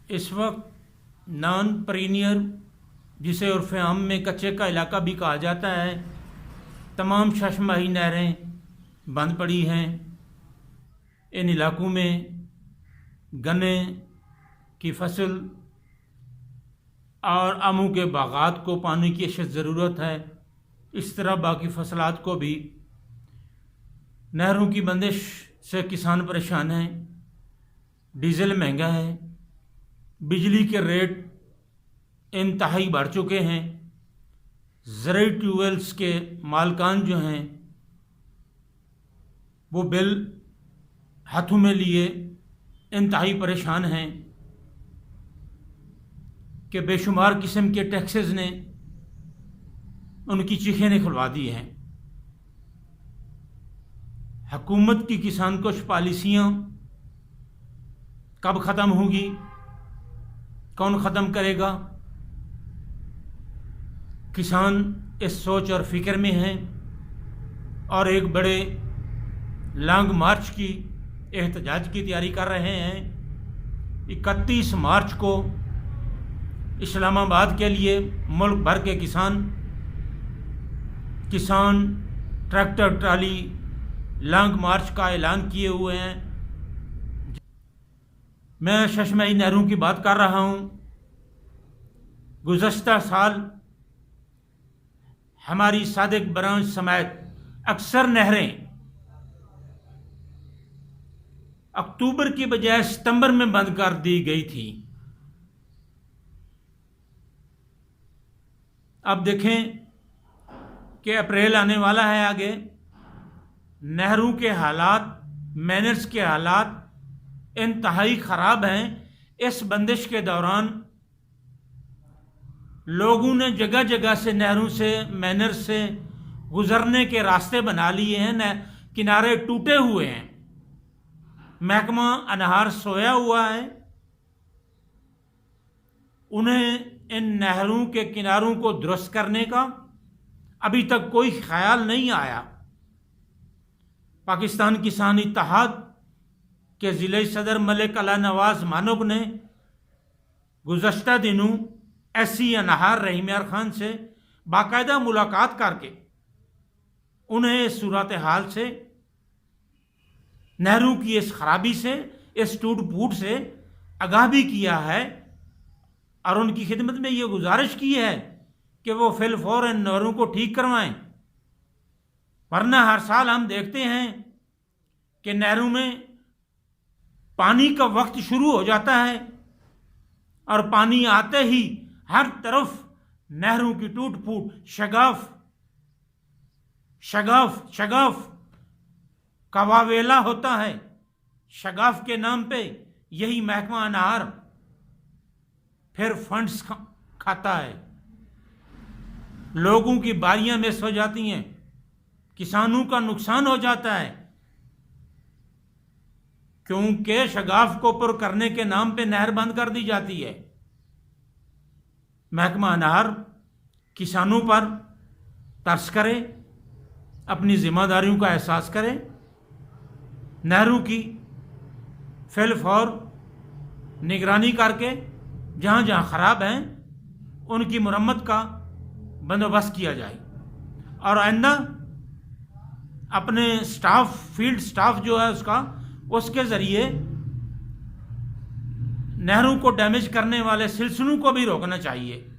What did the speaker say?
اس وقت نان پرینیئر جسے عرف عام میں کچے کا علاقہ بھی کہا جاتا ہے، تمام شش ماہی نہریں بند پڑی ہیں۔ ان علاقوں میں گنے کی فصل اور آموں کے باغات کو پانی کی اشد ضرورت ہے۔ اس طرح باقی فصلات کو بھی نہروں کی بندش سے کسان پریشان ہیں۔ ڈیزل مہنگا ہے، بجلی کے ریٹ انتہائی بڑھ چکے ہیں، زرعی ٹیوب ویلز کے مالکان جو ہیں وہ بل ہاتھوں میں لیے انتہائی پریشان ہیں کہ بے شمار قسم کے ٹیکسز نے ان کی چیخیں نکلوا دی ہیں۔ حکومت کی کسان کش پالیسیاں کب ختم ہوگی؟ کون ختم کرے گا؟ کسان اس سوچ اور فکر میں ہیں اور ایک بڑے لانگ مارچ کی احتجاج کی تیاری کر رہے ہیں۔ 31 مارچ کو اسلام آباد کے لیے ملک بھر کے کسان ٹریکٹر ٹرالی لانگ مارچ کا اعلان کیے ہوئے ہیں۔ میں شش ماہی نہروں کی بات کر رہا ہوں۔ گزشتہ سال ہماری صادق برانچ سمیت اکثر نہریں اکتوبر کی بجائے ستمبر میں بند کر دی گئی تھی۔ اب دیکھیں کہ اپریل آنے والا ہے آگے، نہروں کے حالات، مینرز کے حالات انتہائی خراب ہیں۔ اس بندش کے دوران لوگوں نے جگہ جگہ سے نہروں سے، مینر سے گزرنے کے راستے بنا لیے ہیں، کنارے ٹوٹے ہوئے ہیں۔ محکمہ انہار سویا ہوا ہے، انہیں ان نہروں کے کناروں کو درست کرنے کا ابھی تک کوئی خیال نہیں آیا۔ پاکستان کسان اتحاد کے ضلعی صدر ملک علا نواز مانک نے گزشتہ دنوں ایسی انہار رحیم یار خان سے باقاعدہ ملاقات کر کے انہیں اس صورتحال سے، نہروں کی اس خرابی سے، اس ٹوٹ پھوٹ سے آگاہ بھی کیا ہے اور ان کی خدمت میں یہ گزارش کی ہے کہ وہ فی الفور ان نہروں کو ٹھیک کروائیں، ورنہ ہر سال ہم دیکھتے ہیں کہ نہروں میں پانی کا وقت شروع ہو جاتا ہے اور پانی آتے ہی ہر طرف نہروں کی ٹوٹ پھوٹ، شگاف کا واویلا ہوتا ہے۔ شگاف کے نام پہ یہی محکمہ انہار پھر فنڈز کھاتا ہے، لوگوں کی باریاں مس ہو جاتی ہیں، کسانوں کا نقصان ہو جاتا ہے، کیونکہ شگاف کو پر کرنے کے نام پہ نہر بند کر دی جاتی ہے۔ محکمہ انہار کسانوں پر ترس کرے، اپنی ذمہ داریوں کا احساس کرے، نہروں کی فی الفور نگرانی کر کے جہاں جہاں خراب ہیں ان کی مرمت کا بندوبست کیا جائے، اور آئندہ اپنے فیلڈ سٹاف جو ہے اس کے ذریعے نہروں کو ڈیمیج کرنے والے سلسلوں کو بھی روکنا چاہیے۔